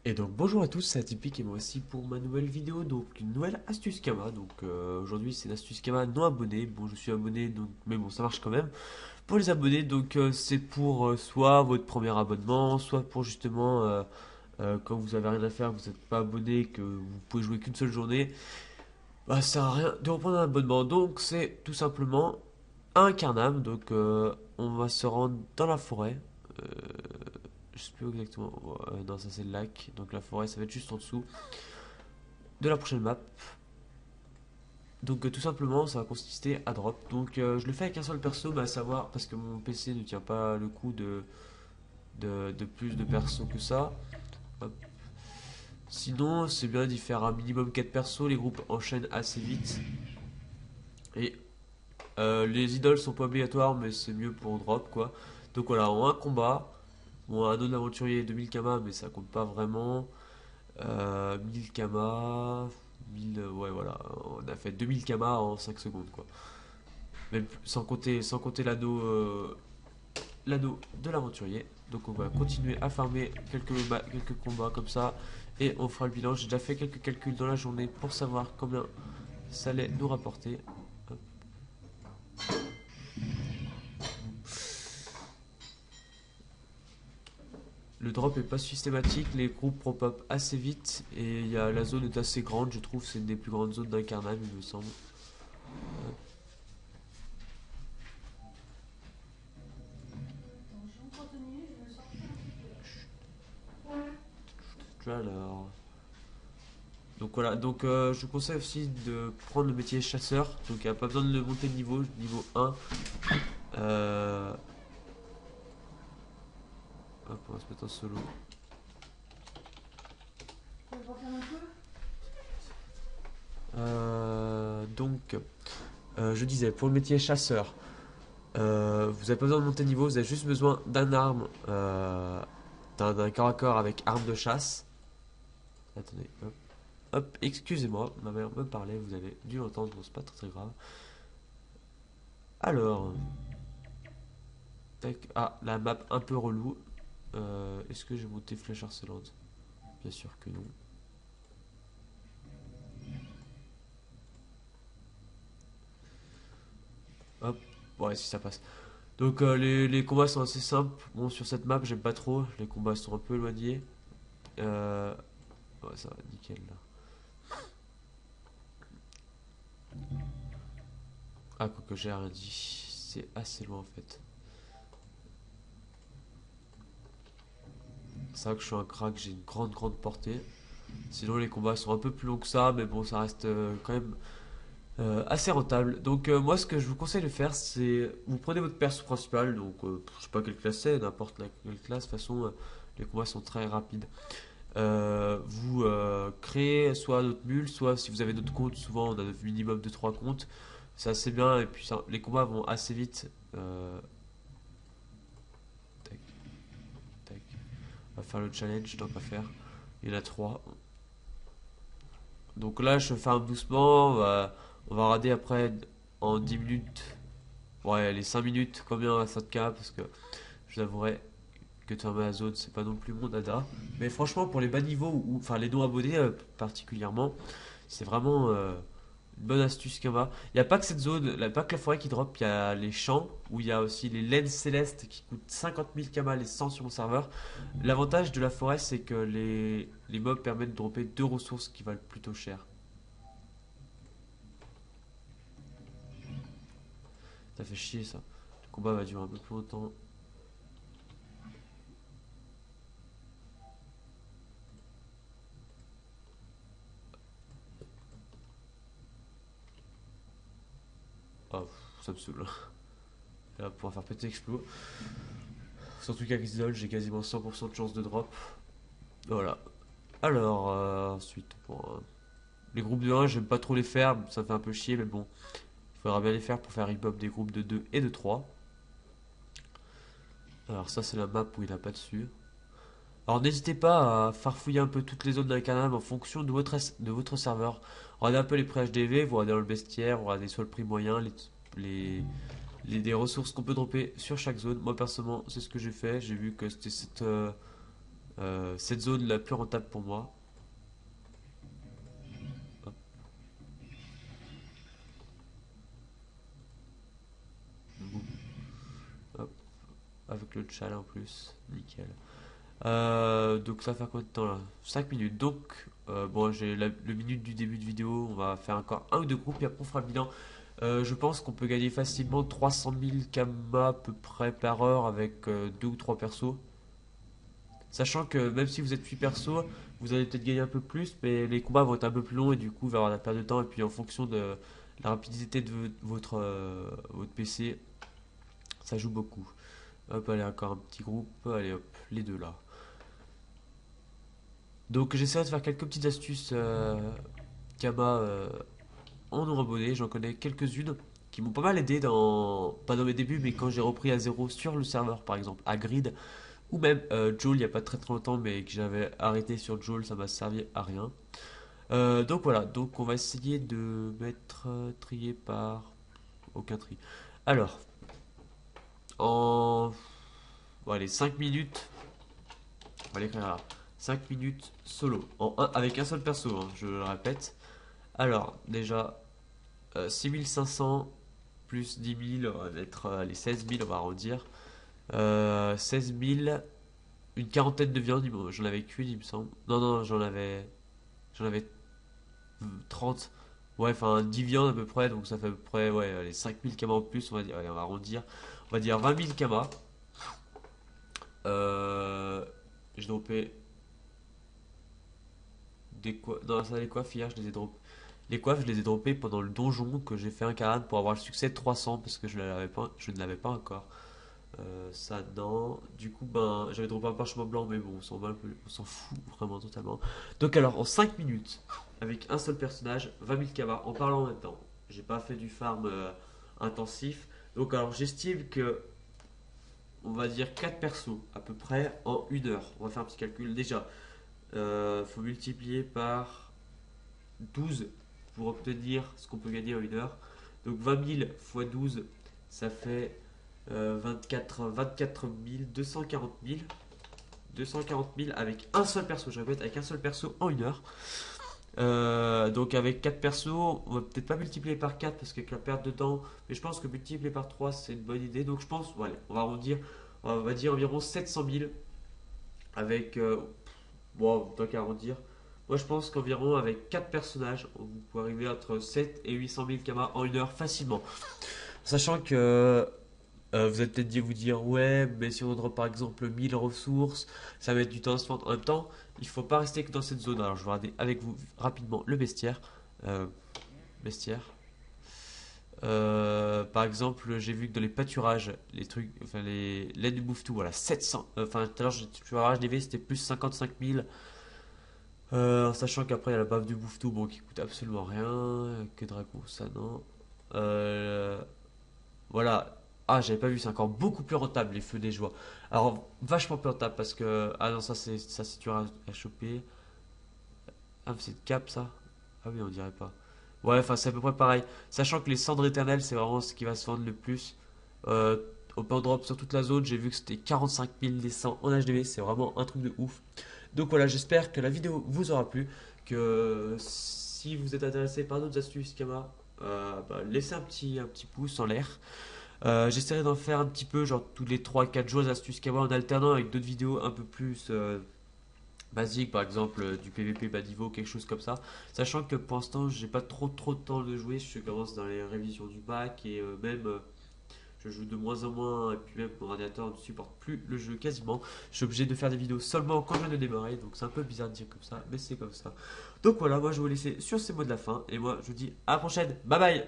Et donc bonjour à tous, c'est Atypique et moi aussi pour ma nouvelle vidéo, donc une nouvelle astuce Kama. Donc aujourd'hui c'est une astuce Kama non abonné. Bon, je suis abonné donc, mais bon, ça marche quand même. Pour les abonnés, donc c'est pour soit votre premier abonnement, soit pour justement quand vous avez rien à faire, vous n'êtes pas abonné, que vous pouvez jouer qu'une seule journée, bah ça sert à rien de reprendre un abonnement. Donc c'est tout simplement un carnam. Donc on va se rendre dans la forêt. Euh, je sais plus exactement. Non, ça c'est le lac. Donc la forêt, ça va être juste en dessous de la prochaine map. Donc tout simplement, ça va consister à drop. Donc je le fais avec un seul perso, mais à savoir parce que mon PC ne tient pas le coup de plus de persos que ça. Hop. Sinon, c'est bien d'y faire un minimum 4 persos. Les groupes enchaînent assez vite. Et les idoles sont pas obligatoires, mais c'est mieux pour drop quoi. Donc voilà, en un combat. Bon, un autre aventurier 2000 kama, mais ça compte pas vraiment. 1000 kama. 1000, ouais, voilà. On a fait 2000 kama en 5 secondes quoi. Même sans compter l'anneau de l'aventurier. Donc on va continuer à farmer quelques combats comme ça. Et on fera le bilan. J'ai déjà fait quelques calculs dans la journée pour savoir combien ça allait nous rapporter. Hop. Le drop est pas systématique, les groupes pop-up assez vite et la zone est assez grande, je trouve, c'est une des plus grandes zones d'un carnage, il me semble. Alors, donc voilà, donc je vous conseille aussi de prendre le métier chasseur, donc il n'y a pas besoin de le monter de niveau 1. Euh, Hop, on va se mettre en solo. Donc, je disais, pour le métier chasseur, vous n'avez pas besoin de monter de niveau, vous avez juste besoin d'un arme, d'un corps à corps avec arme de chasse. Attendez, hop, hop, excusez-moi, ma mère me parlait, vous avez dû l'entendre, bon, c'est pas très très grave. Alors, tac, ah, la map un peu relou. Est-ce que j'ai monté flèche harcelante? Bien sûr que non. Hop, ouais, si ça passe. Donc les combats sont assez simples. Bon, sur cette map, j'aime pas trop. Les combats sont un peu éloignés. Euh, ouais, ça va, nickel là. Ah, quoi que j'ai rien dit. C'est assez loin en fait. C'est vrai que je suis un crack, j'ai une grande portée. Sinon, les combats sont un peu plus longs que ça, mais bon, ça reste quand même assez rentable. Donc, moi, ce que je vous conseille de faire, c'est vous prenez votre perso principal. Donc, je sais pas quelle classe c'est, n'importe quelle classe. De toute façon, les combats sont très rapides. Vous créez soit notre mule, soit si vous avez notre compte, souvent on a un minimum de 3 comptes, c'est assez bien et puis les combats vont assez vite. Tac, tac. On va faire le challenge tant qu'à faire. Il y en a 3. Donc là je fais un doucement, on va rader après en 10 minutes. Ouais, les 5 minutes, combien à 5K parce que je vous avouerai que de fermer la zone, c'est pas non plus mon dada. Mais franchement, pour les bas niveaux, ou enfin les non-abonnés particulièrement, c'est vraiment une bonne astuce qu'il y a. Il n'y a pas que cette zone, il n'y a pas que la forêt qui drop, il y a les champs, où il y a aussi les laines célestes qui coûtent 50 000 kamas les 100 sur mon serveur. L'avantage de la forêt, c'est que les mobs permettent de dropper deux ressources qui valent plutôt cher. Ça fait chier ça. Le combat va durer un peu plus longtemps. Oh, ça me saoule. Là, pour faire péter l'explo. Surtout qu'avec Zol, j'ai quasiment 100% de chance de drop. Voilà. Alors, ensuite, bon, les groupes de 1, j'aime pas trop les faire, ça fait un peu chier, mais bon, il faudra bien les faire pour faire hip-hop des groupes de 2 et de 3. Alors, ça, c'est la map où il n'a pas dessus. Alors, n'hésitez pas à farfouiller un peu toutes les zones d'un canal en fonction de votre serveur. Regardez un peu les prix HDV, vous regardez dans le bestiaire, vous regardez soit le prix moyen, les, des ressources qu'on peut dropper sur chaque zone. Moi, personnellement, c'est ce que j'ai fait. J'ai vu que c'était cette cette zone la plus rentable pour moi. Hop, boum, hop, avec le chat là en plus, nickel. Donc ça va faire combien de temps là? 5 minutes. Donc bon, j'ai le minute du début de vidéo. On va faire encore un ou deux groupes et après on fera le bilan. Je pense qu'on peut gagner facilement 300 000 kamas à peu près par heure avec deux ou trois persos. Sachant que même si vous êtes 8 persos, vous allez peut-être gagner un peu plus, mais les combats vont être un peu plus longs et du coup, il va y avoir la perte de temps. Et puis en fonction de la rapidité de votre PC, ça joue beaucoup. Hop, allez, encore un petit groupe. Allez, hop, les deux là. Donc j'essaierai de faire quelques petites astuces Kama en non abonné. J'en connais quelques-unes qui m'ont pas mal aidé pas dans mes débuts, mais quand j'ai repris à zéro sur le serveur, par exemple, à Grid, ou même Joel, il n'y a pas très très longtemps, mais que j'avais arrêté sur Joel, ça m'a servi à rien. Donc voilà, donc on va essayer de mettre trié par aucun tri. Alors, en bon, allez, 5 minutes, on va l'écrire là. 5 minutes solo, avec un seul perso, hein, je le répète. Alors, déjà, 6500 plus 10 000, on va mettre les 16 000, on va arrondir. 16 000, une quarantaine de viandes, j'en avais qu'une, il me semble. Non, non, j'en avais 30. Ouais, enfin 10 viandes à peu près, donc ça fait à peu près ouais, les 5 000 kamas en plus, on va dire, allez, on va arrondir. On va dire 20 000 kamas. J'ai dropé des coiffes. Non, ça, les coiffes, hier, je les ai droppées. Les coiffes, je les ai droppées pendant le donjon que j'ai fait un carade pour avoir le succès de 300 parce que je ne l'avais pas encore. Ça, non. Du coup, ben, j'avais droppé un parchemin blanc, mais bon, on s'en fout vraiment totalement. Donc, alors, en 5 minutes, avec un seul personnage, 20 000 kamas, en parlant en même temps. J'ai pas fait du farm intensif. Donc, alors, j'estime que, on va dire 4 persos à peu près en 1 heure. On va faire un petit calcul. Déjà, faut multiplier par 12 pour obtenir ce qu'on peut gagner en 1 heure. Donc 20 000 fois 12, ça fait 24 000, 240 000 avec un seul perso, je répète, avec un seul perso en 1 heure. Donc avec 4 persos, on va peut-être pas multiplier par 4 parce qu'avec la perte de temps, mais je pense que multiplier par 3 c'est une bonne idée. Donc je pense, voilà, on va dire environ 700 000 avec, bon, tant qu'à arrondir. Moi je pense qu'environ avec 4 personnages, vous pouvez arriver entre 7 et 800 000 kamas en 1 heure facilement. Sachant que vous allez peut-être vous dire, ouais, mais si on drop par exemple 1000 ressources, ça va être du temps à se vendre. En même temps, il ne faut pas rester que dans cette zone. Alors, je vais regarder avec vous rapidement le bestiaire. Euh, bestiaire. Par exemple, j'ai vu que dans les pâturages, les trucs, enfin, les laine du bouffe tout, voilà, 700. Enfin, tout à l'heure, j'ai vu, c'était plus 55 000. En sachant qu'après, il y a la baffe du bouffe tout, bon, qui coûte absolument rien. Que dragon, ça non. Euh, voilà. Ah, j'avais pas vu, c'est encore beaucoup plus rentable les feux des joies. Alors, vachement plus rentable parce que. Ah non, ça c'est dur à choper. Ah, mais c'est de cap ça? Ah oui, on dirait pas. Ouais, enfin, c'est à peu près pareil. Sachant que les cendres éternelles, c'est vraiment ce qui va se vendre le plus. Euh, Au pan drop sur toute la zone, j'ai vu que c'était 45 000 des 100 en HDV, c'est vraiment un truc de ouf. Donc voilà, j'espère que la vidéo vous aura plu. Que si vous êtes intéressé par d'autres astuces Kama, bah, laissez un petit pouce en l'air. J'essaierai d'en faire un petit peu, genre tous les 3 4 jours, astuces Kawa en alternant avec d'autres vidéos un peu plus basiques, par exemple du PVP bas niveau, quelque chose comme ça. Sachant que pour l'instant, j'ai pas trop de temps de jouer, je commence dans les révisions du bac et même je joue de moins en moins. Et puis même mon ordinateur ne supporte plus le jeu quasiment. Je suis obligé de faire des vidéos seulement quand je viens de démarrer, donc c'est un peu bizarre de dire comme ça, mais c'est comme ça. Donc voilà, moi je vais vous laisser sur ces mots de la fin et moi je vous dis à la prochaine, bye bye.